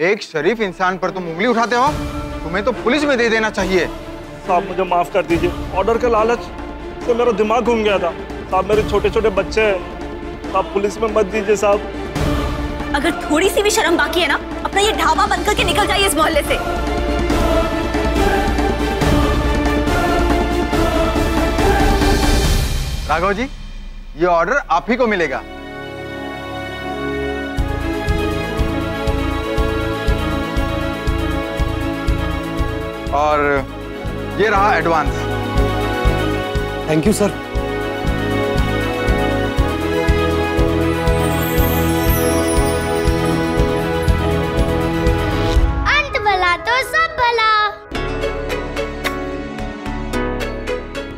एक शरीफ इंसान पर तुम उंगली उठाते हो? तुम्हें तो पुलिस में दे देना चाहिए। साहब मुझे माफ कर दीजिए, ऑर्डर का लालच से मेरा दिमाग घूम गया था। साहब मेरे छोटे छोटे बच्चे हैं, आप पुलिस में मत दीजिए साहब। अगर थोड़ी सी भी शर्म बाकी है ना, अपना ये ढाबा बंद करके निकल जाइए इस मोहल्ले से। राघव जी, ये ऑर्डर आप ही को मिलेगा। और ये रहा एडवांस। Thank you sir. अंत भला तो सब भला।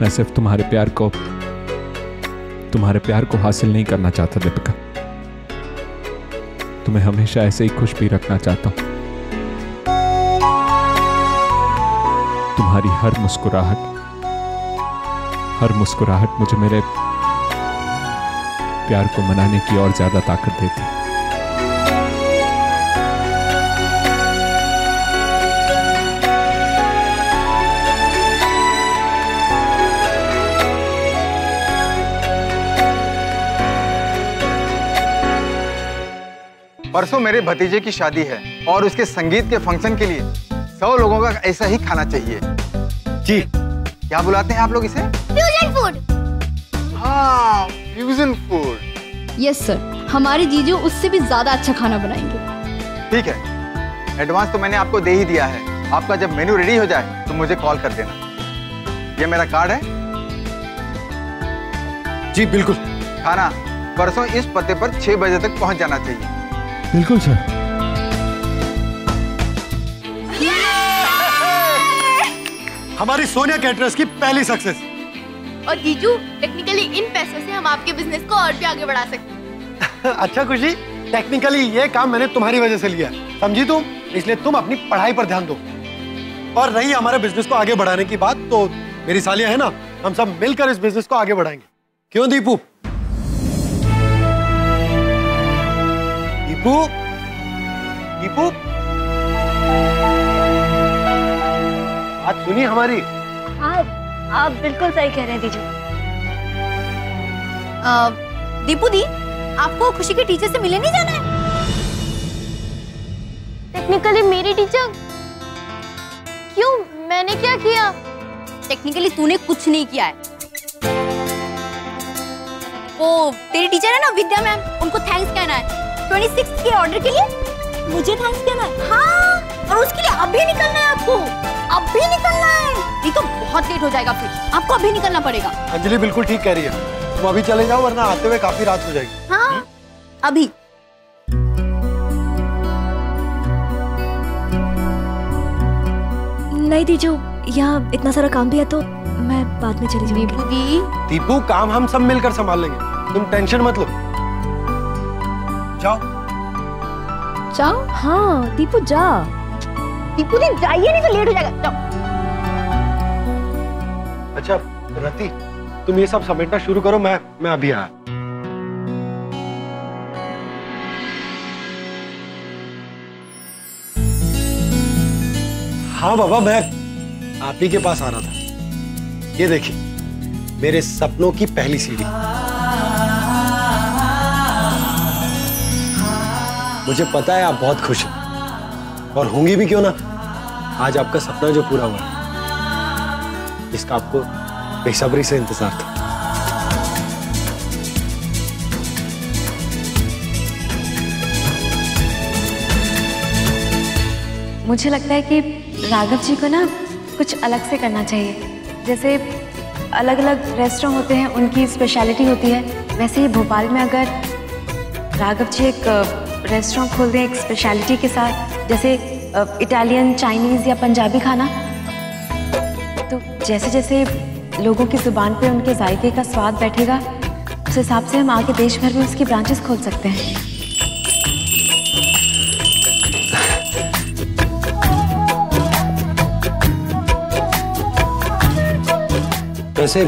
मैं सिर्फ तुम्हारे प्यार को हासिल नहीं करना चाहता दीपिका। तुम्हें हमेशा ऐसे ही खुश भी रखना चाहता हूं। तुम्हारी हर मुस्कुराहट मुझे मेरे प्यार को मनाने की और ज्यादा ताकत देती। परसों मेरे भतीजे की शादी है और उसके संगीत के फंक्शन के लिए 100 लोगों का ऐसा ही खाना चाहिए। जी। क्या बुलाते हैं आप लोग इसे? Fusion food. हाँ, फ्यूजन फूड। यस सर, हमारे जीजू उससे भी ज्यादा अच्छा खाना बनाएंगे। ठीक है, एडवांस तो मैंने आपको दे ही दिया है। आपका जब मेन्यू रेडी हो जाए तो मुझे कॉल कर देना। ये मेरा कार्ड है। जी बिल्कुल। खाना परसों इस पते पर 6 बजे तक पहुंच जाना चाहिए। बिल्कुल सर। हमारी सोनिया कैटरर्स की पहली सक्सेस। और जीजू, टेक्निकली इन पैसों से हम आपके बिजनेस को और भी आगे बढ़ा सकते हैं। अच्छा खुशी, टेक्निकली ये काम मैंने तुम्हारी वजह से लिया, समझी तुम? इसलिए तुम अपनी पढ़ाई पर ध्यान दो। और रही हमारे बिजनेस को आगे बढ़ाने की बात, तो मेरी सालियां है ना, हम सब मिलकर इस बिजनेस को आगे बढ़ाएंगे। क्यों दीपू? दीपू, दीपू, बात सुनिए हमारी। आप बिल्कुल सही कह रहे हैं जीजू। दीपू दी, आपको खुशी के टीचर से मिलने नहीं जाना है? टेक्निकली मेरी टीचर? क्यों, मैंने क्या किया? टेक्निकली तूने कुछ नहीं किया है। वो तेरी टीचर है ना विद्या मैम, उनको थैंक्स कहना है 26 के ऑर्डर के लिए। मुझे थैंक्स कहना है? हाँ, और उसके लिए अभी निकलना है आपको, अभी निकलना है, नहीं तो बहुत लेट हो जाएगा। फिर आपको अभी निकलना पड़ेगा। अंजलि बिल्कुल ठीक कह रही है, तुम अभी चले जाओ वरना आते हुए काफी रात हो जाएगी। हाँ, अभी। नहीं दीजू, यहाँ इतना सारा काम भी है तो मैं बाद में चली जाऊंगी। दीपू, काम हम सब मिलकर संभाल लेंगे, तुम टेंशन मत लो। जाओ जाओ। हाँ दीपू जा। दीपू दी जाइए, नहीं तो लेट हो जाएगा। जाओ। अच्छा रति, तुम ये सब समेटना शुरू करो, मैं अभी आया। हाँ बाबा, मैं आप ही के पास आ रहा था। ये देखिए, मेरे सपनों की पहली सीढ़ी। मुझे पता है आप बहुत खुश हैं, और होंगी भी क्यों ना। आज आपका सपना जो पूरा हुआ, इसका आपको बेसब्री से इंतजार था। मुझे लगता है कि राघव जी को ना कुछ अलग से करना चाहिए। जैसे अलग अलग रेस्टोरेंट होते हैं, उनकी स्पेशलिटी होती है, वैसे ही भोपाल में अगर राघव जी एक रेस्टोरेंट खोल दें एक स्पेशलिटी के साथ, जैसे इटालियन, चाइनीज़ या पंजाबी खाना, तो जैसे जैसे लोगों की ज़ुबान पे उनके जायके का स्वाद बैठेगा, उस हिसाब से हम आगे देश भर में उसकी ब्रांचेस खोल सकते हैं। वैसे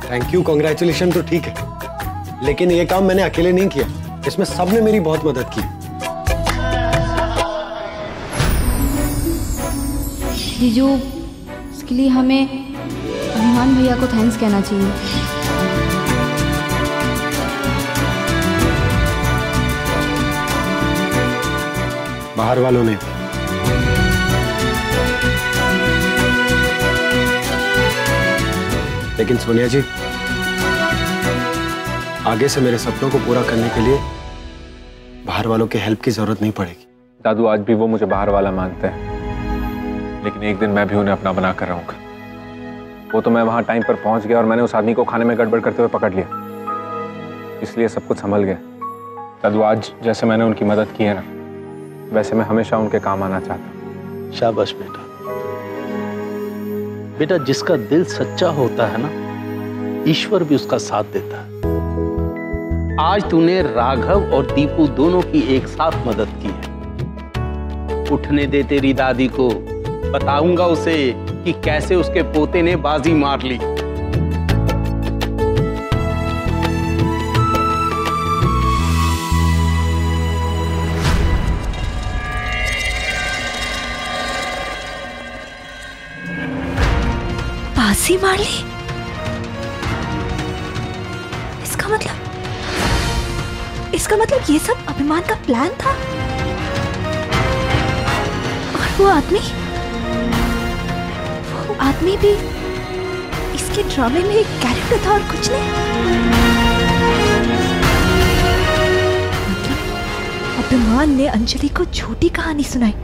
थैंक यू, कांग्रेचुलेशन तो ठीक है, लेकिन ये काम मैंने अकेले नहीं किया, इसमें सबने मेरी बहुत मदद की। जीजू, इसके लिए हमें अभिमान भैया को थैंक्स कहना चाहिए। बाहर वालों ने। लेकिन सोनिया जी, आगे से मेरे सपनों को पूरा करने के लिए बाहर वालों की हेल्प की जरूरत नहीं पड़ेगी। दादू, आज भी वो मुझे बाहर वाला मानते हैं, लेकिन एक दिन मैं भी उन्हें अपना बना कर रहूंगा। वो तो मैं वहां टाइम पर पहुंच गया और मैंने उस आदमी को खाने में गड़बड़ करते हुए पकड़ लिया, इसलिए सब कुछ संभल गया। दादू, आज जैसे मैंने उनकी मदद की है ना, वैसे मैं हमेशा उनके काम आना चाहता हूँ। शाबाश बेटा। बेटा, जिसका दिल सच्चा होता है ना, ईश्वर भी उसका साथ देता है। आज तूने राघव और दीपू दोनों की एक साथ मदद की है। उठने दे तेरी दादी को, बताऊंगा उसे कि कैसे उसके पोते ने बाजी मार ली। बाजी मार ली? इसका मतलब ये सब अभिमान का प्लान था? और वो आदमी भी इसके ड्रामे में एक कैरेक्टर था और कुछ नहीं? मतलब अभिमान ने अंजलि को झूठी कहानी सुनाई,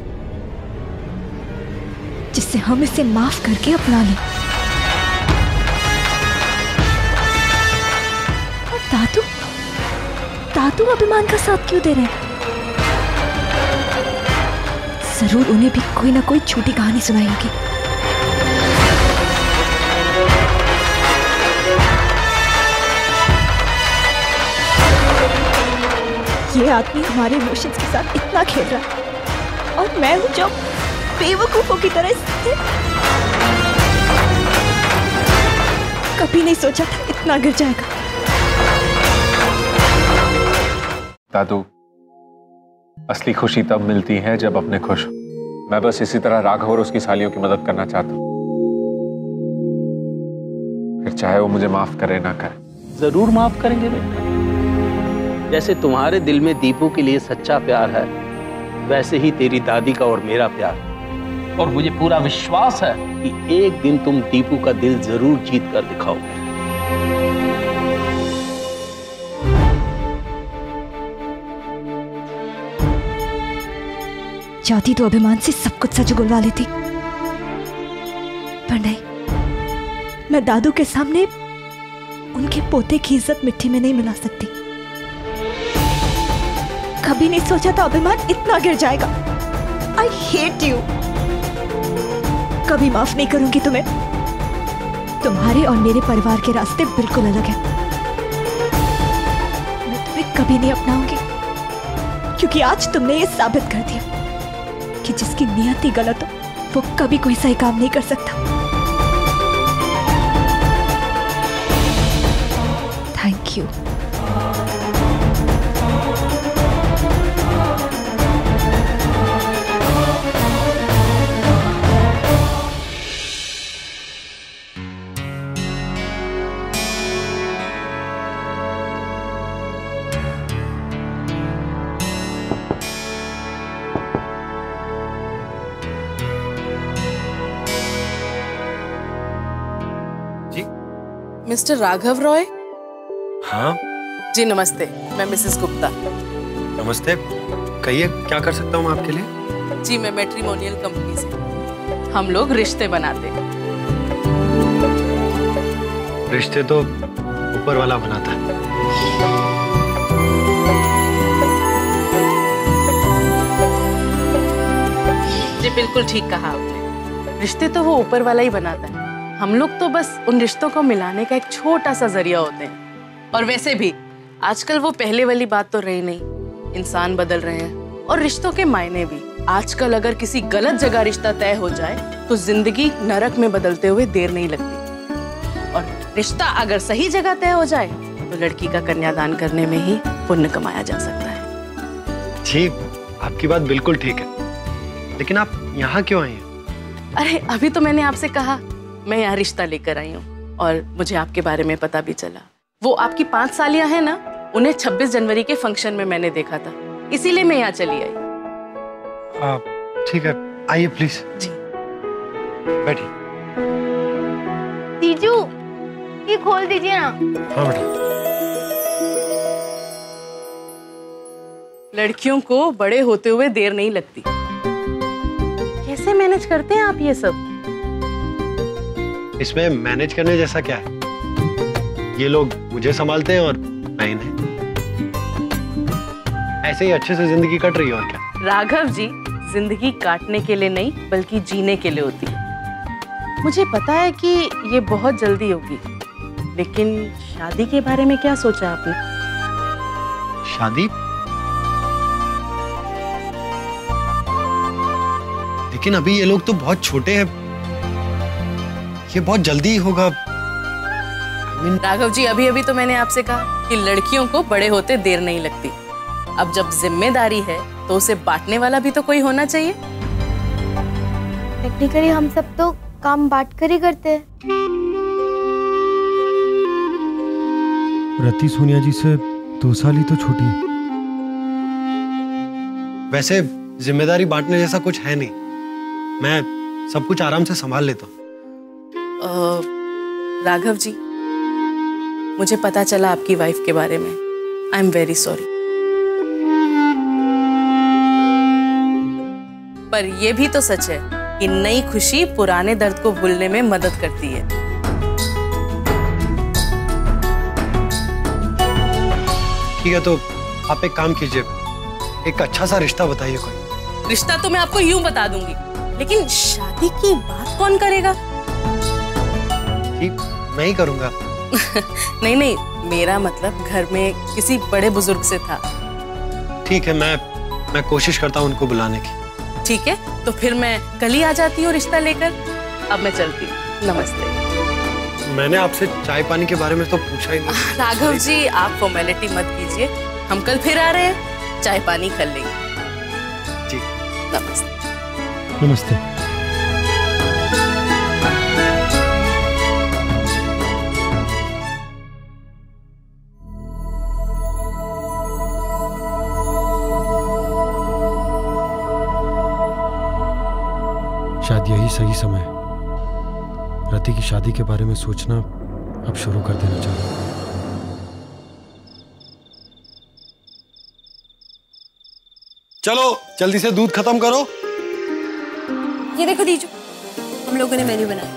जिससे हम इसे माफ करके अपना लें। दादू अभिमान का साथ क्यों दे रहे हैं? जरूर उन्हें भी कोई ना कोई छोटी कहानी सुनाई होगी। ये आदमी हमारे इमोशंस के साथ इतना खेल रहा है और मैं हूं जो बेवकूफों की तरह इससे कभी नहीं सोचा था इतना गिर जाएगा। दादू, असली खुशी तब मिलती है जब अपने खुश हो। मैं बस इसी तरह राघव और उसकी सालियों की मदद करना चाहता हूँ, फिर चाहे वो मुझे माफ करे ना करे। जरूर माफ करेंगे बेटा। जैसे तुम्हारे दिल में दीपू के लिए सच्चा प्यार है, वैसे ही तेरी दादी का और मेरा प्यार। और मुझे पूरा विश्वास है कि एक दिन तुम दीपू का दिल जरूर जीत कर दिखाओगे। चाहती तो अभिमान से सब कुछ सच उगलवा लेती, पर नहीं, मैं दादू के सामने उनके पोते की इज्जत मिट्टी में नहीं मिला सकती। कभी नहीं सोचा था अभिमान इतना गिर जाएगा। I hate you. कभी माफ नहीं करूंगी तुम्हें। तुम्हारे और मेरे परिवार के रास्ते बिल्कुल अलग हैं। मैं तुम्हें कभी नहीं अपनाऊंगी, क्योंकि आज तुमने ये साबित कर दिया कि जिसकी नियत ही गलत हो वो कभी कोई सही काम नहीं कर सकता। Thank you. Mister Raghav Roy? हाँ जी नमस्ते, मैं मिसेस गुप्ता। नमस्ते, कहिए क्या कर सकता हूँ आपके लिए? जी मैं मैट्रिमोनियल कंपनी से, हम लोग रिश्ते बनाते हैं। रिश्ते तो ऊपर वाला बनाता है। जी बिल्कुल ठीक कहा आपने, रिश्ते तो वो ऊपर वाला ही बनाता है। हम लोग तो बस उन रिश्तों को मिलाने का एक छोटा सा जरिया होते हैं। और वैसे भी आजकल वो पहले वाली बात तो रही नहीं, इंसान बदल रहे हैं और रिश्तों के मायने भी। आजकल अगर किसी गलत जगह रिश्ता तय हो जाए तो जिंदगी नरक में बदलते हुए देर नहीं लगती, और रिश्ता अगर सही जगह तय हो जाए तो लड़की का कन्यादान करने में ही पुण्य कमाया जा सकता है। जी आपकी बात बिल्कुल ठीक है, लेकिन आप यहाँ क्यों आई हैं? अरे अभी तो मैंने आपसे कहा मैं यहाँ रिश्ता लेकर आई हूँ और मुझे आपके बारे में पता भी चला। वो आपकी 5 सालियाँ हैं ना, उन्हें 26 जनवरी के फंक्शन में मैंने देखा था, इसीलिए मैं यहाँ चली आई। ठीक है, आइए प्लीज। जी बैठिए। जीजू ये खोल दीजिए ना। हाँ बेटा। लड़कियों को बड़े होते हुए देर नहीं लगती। कैसे मैनेज करते हैं आप ये सब? इसमें मैनेज करने जैसा क्या है? ये लोग मुझे संभालते हैं और मैं इन्हें। ऐसे ही अच्छे से जिंदगी कट रही है और क्या। राघव जी, जिंदगी काटने के लिए नहीं बल्कि जीने के लिए होती है। मुझे पता है कि ये बहुत जल्दी होगी, लेकिन शादी के बारे में क्या सोचा आपने? शादी? लेकिन अभी ये लोग तो बहुत छोटे हैं, ये बहुत जल्दी होगा। राघव जी, अभी अभी तो मैंने आपसे कहा कि लड़कियों को बड़े होते देर नहीं लगती। अब जब जिम्मेदारी है तो उसे बांटने वाला भी तो कोई होना चाहिए। टेक्निकली हम सब तो काम बांट कर ही करते हैं। रति सोनिया जी से 2 साल ही तो छोटी है। वैसे जिम्मेदारी बांटने जैसा कुछ है नहीं, मैं सब कुछ आराम से संभाल लेता हूँ। राघव जी, मुझे पता चला आपकी वाइफ के बारे में। I am very sorry. पर यह भी तो सच है कि नई खुशी पुराने दर्द को भूलने में मदद करती है। ठीक है, तो आप एक काम कीजिए, एक अच्छा सा रिश्ता बताइए कोई। रिश्ता तो मैं आपको यूं बता दूंगी, लेकिन शादी की बात कौन करेगा? ठीक, मैं ही करूंगा। नहीं नहीं, मेरा मतलब घर में किसी बड़े बुजुर्ग से था। ठीक है, मैं कोशिश करता हूँ उनको बुलाने की। ठीक है, तो फिर मैं कल ही आ जाती हूँ रिश्ता लेकर। अब मैं चलती हूँ, नमस्ते। मैंने आपसे चाय पानी के बारे में तो पूछा ही नहीं। राघव जी, आप फॉर्मेलिटी मत कीजिए, हम कल फिर आ रहे हैं, चाय पानी कर लेंगे। जी, नमस्ते। नमस्ते। शायद यही सही समय है रति की शादी के बारे में सोचना अब शुरू कर देना चाहिए। चलो जल्दी से दूध खत्म करो। ये देखो दीजू, हम लोगों ने मेन्यू बनाया।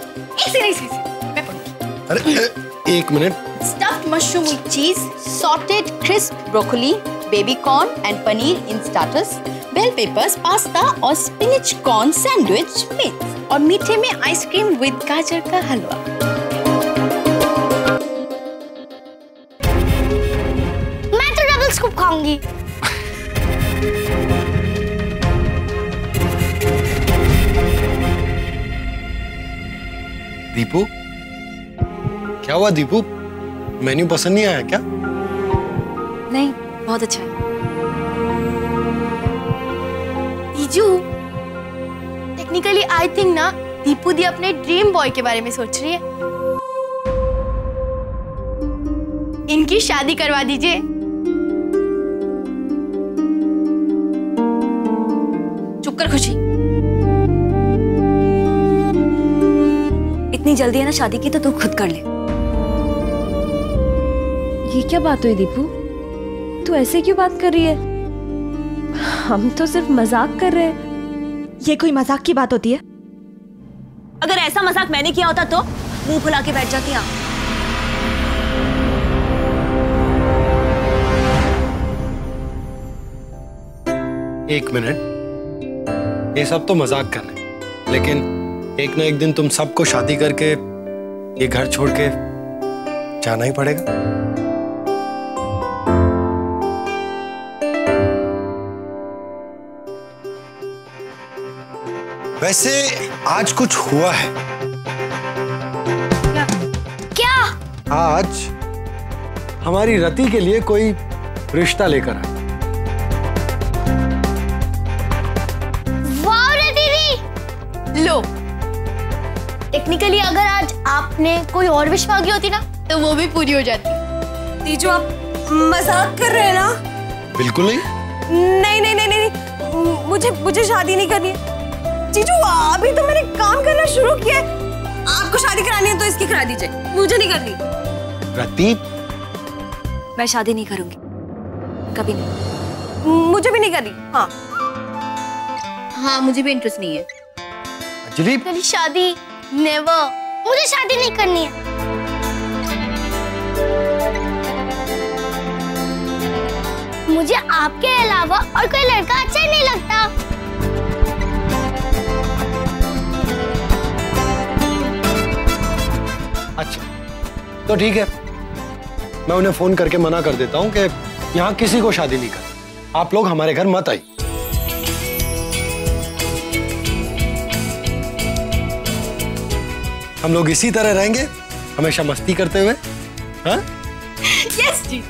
एक मैं पढ़ूंगी। अरे एक minute. Stuffed mushroom with cheese, sorted crisp broccoli, baby corn and paneer in starters, bell peppers, pasta और spinach corn sandwich mix और मीठे में आइसक्रीम with गाजर का हलवा। मैं तो डबल स्कूप खाऊंगी। दीपू, क्या हुआ दीपू? मेन्यू पसंद नहीं आया क्या? नहीं, बहुत अच्छा है। जीजू, टेक्निकली आई थिंक ना दीपू दी अपने ड्रीम बॉय के बारे में सोच रही है। इनकी शादी करवा दीजिए। चुप कर खुशी। इतनी जल्दी है ना शादी की, तो तू खुद कर ले। ये क्या बात हुई दीपू? तू ऐसे क्यों बात कर रही है? हम तो सिर्फ मजाक कर रहे हैं। ये कोई मजाक की बात होती है? अगर ऐसा मजाक मैंने किया होता तो मुंह फुला के बैठ जाती। एक मिनट, ये सब तो मजाक कर रहे हैं, लेकिन एक ना एक दिन तुम सबको शादी करके ये घर छोड़ के जाना ही पड़ेगा। वैसे आज कुछ हुआ है। क्या? आज हमारी रति के लिए कोई रिश्ता लेकर आया। वाह रे दीदी। लो, टेक्निकली अगर आज आपने कोई और विश मांगी होती ना तो वो भी पूरी हो जाती। जीजू आप मजाक कर रहे हैं ना? बिल्कुल नहीं। नहीं नहीं नहीं नहीं, मुझे शादी नहीं करनी है। जीजू अभी तो मैंने काम करना शुरू किया है। आपको शादी करानी है तो इसकी करा दीजिए, मुझे नहीं करनी। प्रतीक, मैं शादी नहीं करूंगी, कभी नहीं। मुझे भी नहीं करनी। हाँ हाँ, मुझे भी इंटरेस्ट नहीं है। अंजलि, मेरी शादी नेवर। मुझे शादी नहीं करनी है। मुझे आपके अलावा और कोई लड़का अच्छा ही नहीं लगता। अच्छा तो ठीक है, मैं उन्हें फोन करके मना कर देता हूँ कि यहाँ किसी को शादी नहीं करनी, आप लोग हमारे घर मत आइए। हम लोग इसी तरह रहेंगे, हमेशा मस्ती करते हुए। हाँ? यस जी,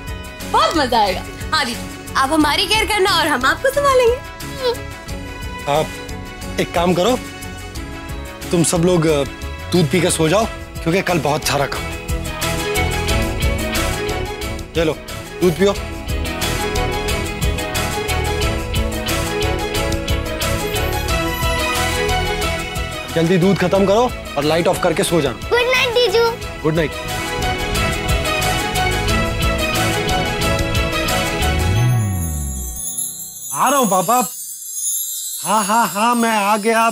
बहुत मजा आएगा। हाँ जी, आप हमारी केयर करना और हम आपको संभालेंगे। आप एक काम करो, तुम सब लोग दूध पी के सो जाओ, क्योंकि कल बहुत सारा काम। ये लो दूध पियो। जल्दी दूध खत्म करो और लाइट ऑफ करके सो जाना। गुड नाइट जीजू। Good night. आ रहा हूं पापा। हाँ हाँ हाँ, मैं आ गया।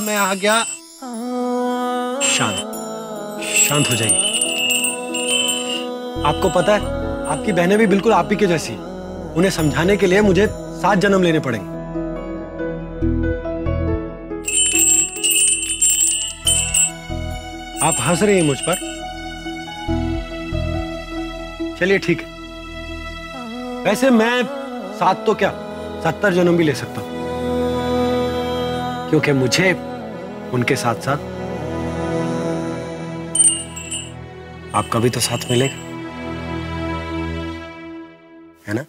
शांत हो जाइए। आपको पता है, आपकी बहनें भी बिल्कुल आप ही के जैसी, उन्हें समझाने के लिए मुझे 7 जन्म लेने पड़ेंगे। आप हंस रही हैं मुझ पर? चलिए ठीक है। वैसे मैं 7 तो क्या 70 जन्म भी ले सकता हूं, क्योंकि मुझे उनके साथ साथ आपका भी तो साथ मिलेगा, है ना?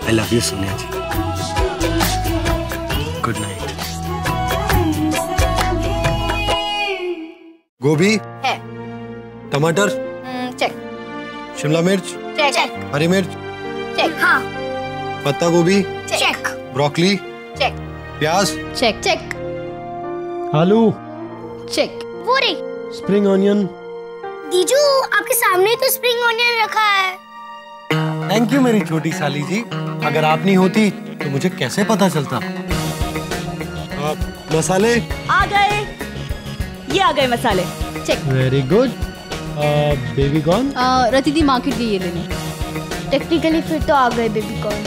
I love you, Sonia ji. Good night. गोभी है। टमाटर चेक। शिमला मिर्च चेक। हरी मिर्च चेक। हाँ। पत्ता गोभी चेक। Broccoli check. प्याज चेक। चेक। आलू चेक। वो रे स्प्रिंग ऑनियन। जीजू आपके सामने तो स्प्रिंग ऑनियन रखा है। थैंक यू मेरी छोटी साली जी, अगर आप नहीं होती तो मुझे कैसे पता चलता। मसाले आ गए, ये आ गए मसाले। Check. Very good. Baby corn Rati दी मार्केट गई ये लेने। टेक्निकली फिर तो आ गए बेबी कॉर्न।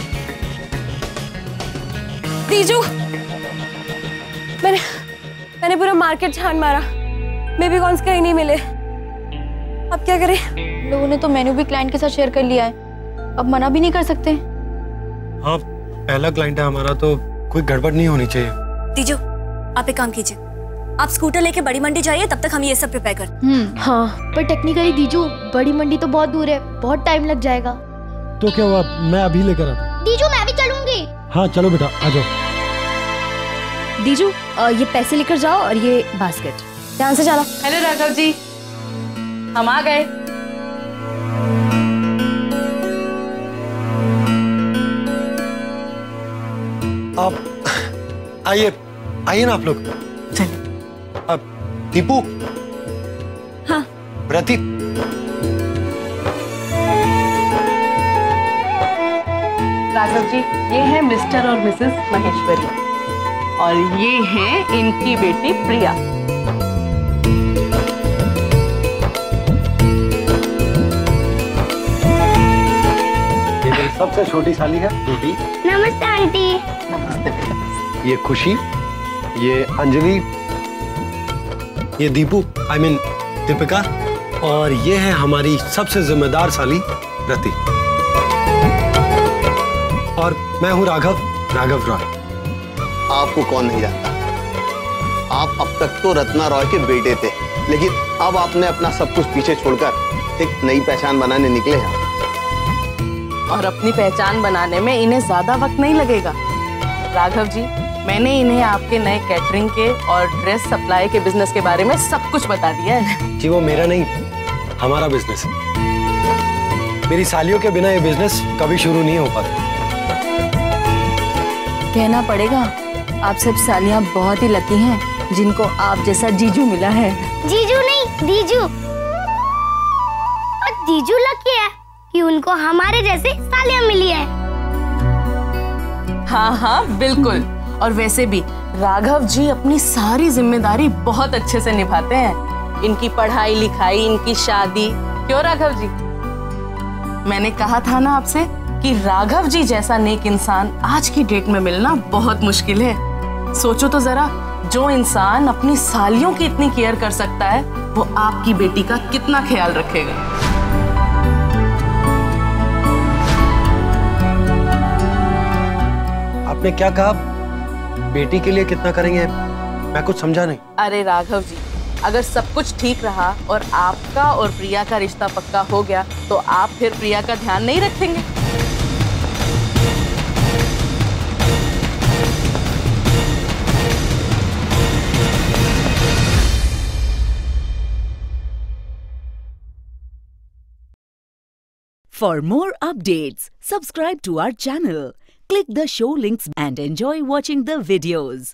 जीजू मैंने पूरा मार्केट छान मारा, बेबी कॉर्न्स कहीं नहीं मिले। अब क्या करें? लोगों ने तो मेनू भी क्लाइंट के साथ शेयर कर लिया है, अब मना भी नहीं कर सकते। हाँ, पहला क्लाइंट है हमारा, तो कोई गड़बड़ नहीं होनी चाहिए। दीजू आप एक काम कीजिए, आप स्कूटर लेके बड़ी मंडी जाइए, तब तक हम ये सब प्रिपेयर कर। हाँ, पर टेक्निकली दीजू बड़ी मंडी तो बहुत दूर है, बहुत टाइम लग जाएगा। तो क्या हुआ, मैं अभी लेकर आता। दीजू मैं भी चलूंगी। हाँ चलो बेटा, आ जाओ। दीजू ये पैसे लेकर जाओ और ये बास्केट ध्यान से चलो। हेलो राघव जी, हम आ गए। आप आइए ना आप लोग। अब दीपू। हाँ। रति। राघव जी, ये है मिस्टर और मिसेस महेश्वरी, और ये हैं इनकी बेटी प्रिया। ये मेरी सबसे छोटी साली है बेटी। नमस्ते आंटी। ये खुशी, ये अंजलि, ये दीपू आई मीन दीपिका, और ये है हमारी सबसे जिम्मेदार साली रति। और मैं हूँ राघव रॉय। आपको कौन नहीं जानता, आप अब तक तो रत्ना रॉय के बेटे थे, लेकिन अब आपने अपना सब कुछ पीछे छोड़कर एक नई पहचान बनाने निकले हैं। और अपनी पहचान बनाने में इन्हें ज्यादा वक्त नहीं लगेगा। राघव जी, मैंने इन्हें आपके नए कैटरिंग के और ड्रेस सप्लाई के बिजनेस के बारे में सब कुछ बता दिया है। जी वो मेरा नहीं, हमारा बिजनेस है। मेरी सालियों के बिना ये बिजनेस कभी शुरू नहीं हो पाता। कहना पड़ेगा आप सब सालियां बहुत ही लकी हैं जिनको आप जैसा जीजू मिला है। जीजू नहीं, दीजू। और दीजू लकी है कि उनको हमारे जैसे सालियां मिली है। हाँ हाँ बिल्कुल। और वैसे भी राघव जी अपनी सारी जिम्मेदारी बहुत अच्छे से निभाते हैं। इनकी पढ़ाई लिखाई, इनकी शादी। क्यों राघव जी? मैंने कहा था ना आपसे कि राघव जी जैसा नेक इंसान आज की डेट में मिलना बहुत मुश्किल है। सोचो तो जरा, जो इंसान अपनी सालियों की इतनी केयर कर सकता है वो आपकी बेटी का कितना ख्याल रखेगा। आपने क्या कहा? बेटी के लिए कितना करेंगे? मैं कुछ समझा नहीं। अरे राघव जी, अगर सब कुछ ठीक रहा और आपका और प्रिया का रिश्ता पक्का हो गया तो आप फिर प्रिया का ध्यान नहीं रखेंगे? For more updates, subscribe to our channel, click the show links and enjoy watching the videos.